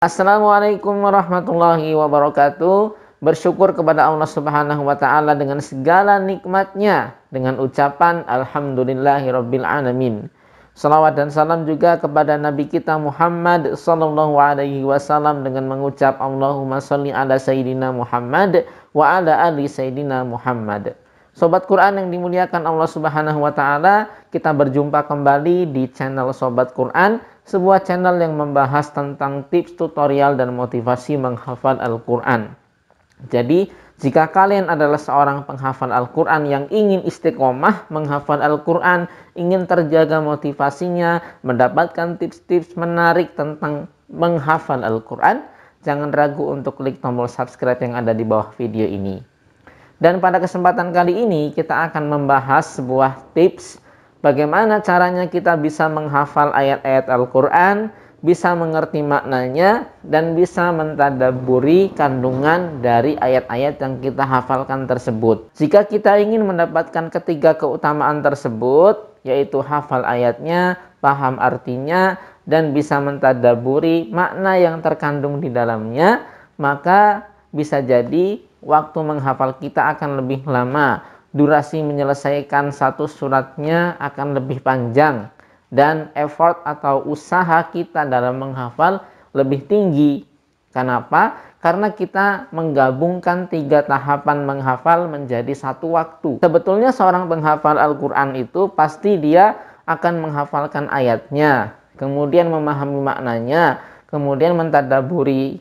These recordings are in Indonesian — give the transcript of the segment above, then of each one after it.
Assalamualaikum warahmatullahi wabarakatuh. Bersyukur kepada Allah Subhanahu wa taala dengan segala nikmatnya dengan ucapan alhamdulillahirabbil alamin. Salawat dan salam juga kepada Nabi kita Muhammad sallallahu alaihi wasallam dengan mengucap Allahumma sholli ala sayyidina Muhammad wa ala ali sayyidina Muhammad. Sobat Quran yang dimuliakan Allah Subhanahu wa taala, kita berjumpa kembali di channel Sobat Quran, sebuah channel yang membahas tentang tips, tutorial dan motivasi menghafal Al-Quran. Jadi, jika kalian adalah seorang penghafal Al-Quran yang ingin istiqomah menghafal Al-Quran, ingin terjaga motivasinya, mendapatkan tips-tips menarik tentang menghafal Al-Quran, jangan ragu untuk klik tombol subscribe yang ada di bawah video ini. Dan pada kesempatan kali ini kita akan membahas sebuah tips bagaimana caranya kita bisa menghafal ayat-ayat Al-Quran, bisa mengerti maknanya, dan bisa mentadabburi kandungan dari ayat-ayat yang kita hafalkan tersebut. Jika kita ingin mendapatkan ketiga keutamaan tersebut, yaitu hafal ayatnya, paham artinya, dan bisa mentadabburi makna yang terkandung di dalamnya, maka bisa jadi waktu menghafal kita akan lebih lama, durasi menyelesaikan satu suratnya akan lebih panjang, dan effort atau usaha kita dalam menghafal lebih tinggi. Kenapa? Karena kita menggabungkan 3 tahapan menghafal menjadi satu waktu. Sebetulnya seorang penghafal Al-Quran itu pasti dia akan menghafalkan ayatnya, kemudian memahami maknanya, kemudian mentadabburi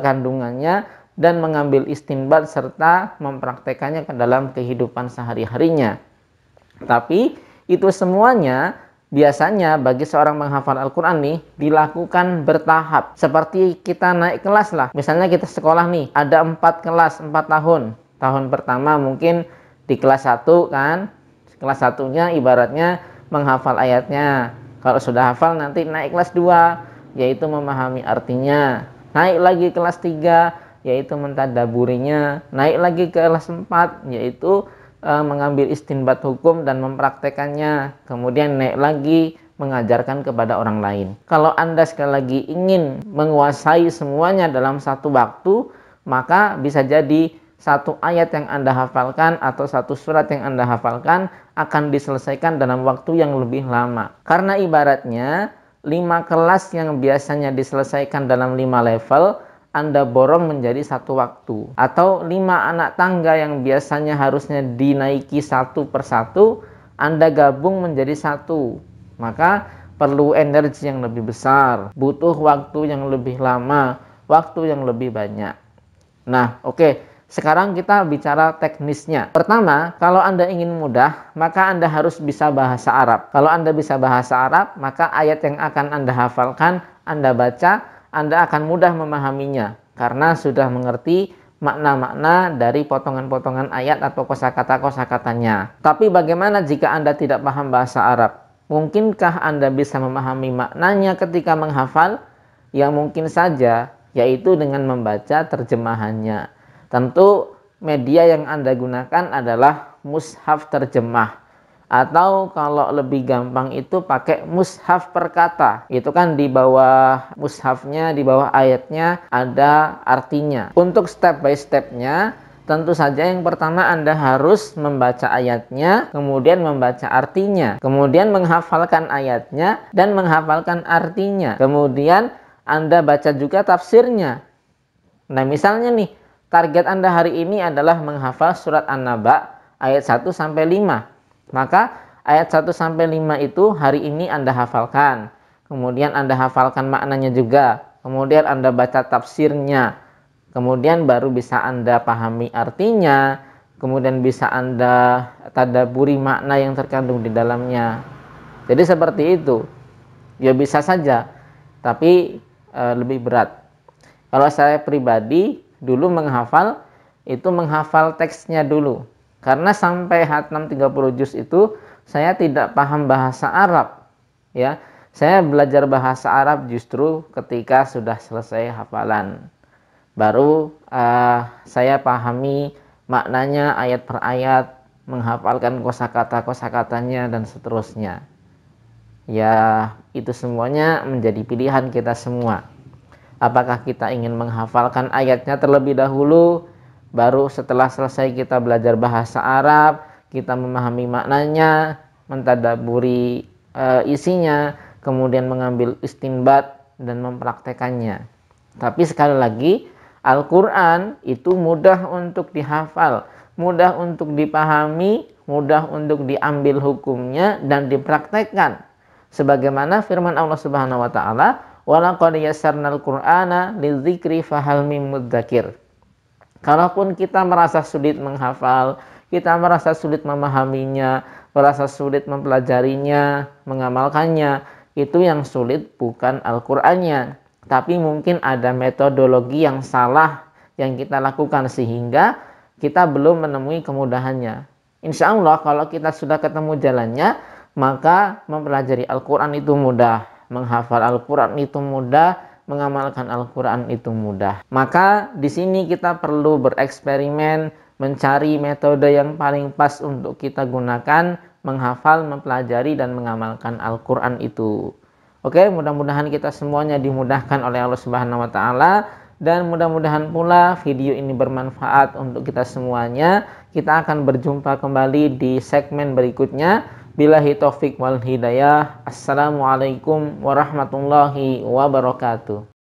kandungannya, dan mengambil istinbat serta mempraktekannya ke dalam kehidupan sehari-harinya. Tapi itu semuanya biasanya bagi seorang menghafal Al-Quran nih dilakukan bertahap. Seperti kita naik kelas lah. Misalnya kita sekolah nih, ada 4 kelas, 4 tahun. Tahun pertama mungkin di kelas 1 kan. Kelas 1-nya ibaratnya menghafal ayatnya. Kalau sudah hafal nanti naik kelas 2, yaitu memahami artinya. Naik lagi kelas 3, yaitu mentadabburinya. Naik lagi ke kelas 4, yaitu mengambil istinbat hukum dan mempraktekannya. Kemudian naik lagi mengajarkan kepada orang lain. Kalau Anda sekali lagi ingin menguasai semuanya dalam satu waktu, maka bisa jadi satu ayat yang Anda hafalkan atau satu surat yang Anda hafalkan akan diselesaikan dalam waktu yang lebih lama. Karena ibaratnya 5 kelas yang biasanya diselesaikan dalam 5 level, Anda borong menjadi satu waktu. Atau 5 anak tangga yang biasanya harusnya dinaiki satu persatu, Anda gabung menjadi satu. Maka perlu energi yang lebih besar, butuh waktu yang lebih lama, waktu yang lebih banyak. Nah, oke. Sekarang kita bicara teknisnya. Pertama, kalau Anda ingin mudah, maka Anda harus bisa bahasa Arab. Kalau Anda bisa bahasa Arab, maka ayat yang akan Anda hafalkan, Anda baca, Anda akan mudah memahaminya karena sudah mengerti makna-makna dari potongan-potongan ayat atau kosakata-kosakatanya. Tapi bagaimana jika Anda tidak paham bahasa Arab? Mungkinkah Anda bisa memahami maknanya ketika menghafal? Ya mungkin saja, yaitu dengan membaca terjemahannya. Tentu media yang Anda gunakan adalah mushaf terjemah. Atau kalau lebih gampang itu pakai mushaf perkata. Itu kan di bawah mushafnya, di bawah ayatnya ada artinya. Untuk step by stepnya, tentu saja yang pertama Anda harus membaca ayatnya, kemudian membaca artinya, kemudian menghafalkan ayatnya dan menghafalkan artinya. Kemudian Anda baca juga tafsirnya. Nah misalnya nih, target Anda hari ini adalah menghafal surat An-Naba ayat 1 sampai 5. Maka ayat 1 sampai 5 itu hari ini Anda hafalkan. Kemudian Anda hafalkan maknanya juga. Kemudian Anda baca tafsirnya. Kemudian baru bisa Anda pahami artinya. Kemudian bisa Anda tadabburi makna yang terkandung di dalamnya. Jadi seperti itu. Ya bisa saja, tapi lebih berat. Kalau saya pribadi dulu menghafal, itu menghafal teksnya dulu. Karena sampai hatam 30 juz itu saya tidak paham bahasa Arab. Ya, saya belajar bahasa Arab justru ketika sudah selesai hafalan. Baru saya pahami maknanya ayat per ayat, menghafalkan kosakata-kosakatanya dan seterusnya. Ya, itu semuanya menjadi pilihan kita semua. Apakah kita ingin menghafalkan ayatnya terlebih dahulu, baru setelah selesai kita belajar bahasa Arab, kita memahami maknanya, mentadaburi isinya, kemudian mengambil istinbat dan mempraktekannya. Tapi sekali lagi, Al-Quran itu mudah untuk dihafal, mudah untuk dipahami, mudah untuk diambil hukumnya dan dipraktekkan. Sebagaimana firman Allah Subhanahu wa taala, "Walaqad yassarnal Qur'ana lidzikri fahal mim mudzakir." Kalaupun kita merasa sulit menghafal, kita merasa sulit memahaminya, merasa sulit mempelajarinya, mengamalkannya, itu yang sulit bukan Al-Qur'annya, tapi mungkin ada metodologi yang salah yang kita lakukan sehingga kita belum menemui kemudahannya. Insya Allah kalau kita sudah ketemu jalannya, maka mempelajari Al-Quran itu mudah, menghafal Al-Quran itu mudah, mengamalkan Al-Quran itu mudah. Maka di sini kita perlu bereksperimen, mencari metode yang paling pas untuk kita gunakan, menghafal, mempelajari, dan mengamalkan Al-Quran itu. Oke, mudah-mudahan kita semuanya dimudahkan oleh Allah Subhanahu wa taala, dan mudah-mudahan pula video ini bermanfaat untuk kita semuanya. Kita akan berjumpa kembali di segmen berikutnya. Billahi taufik wal hidayah. Assalamualaikum warahmatullahi wabarakatuh.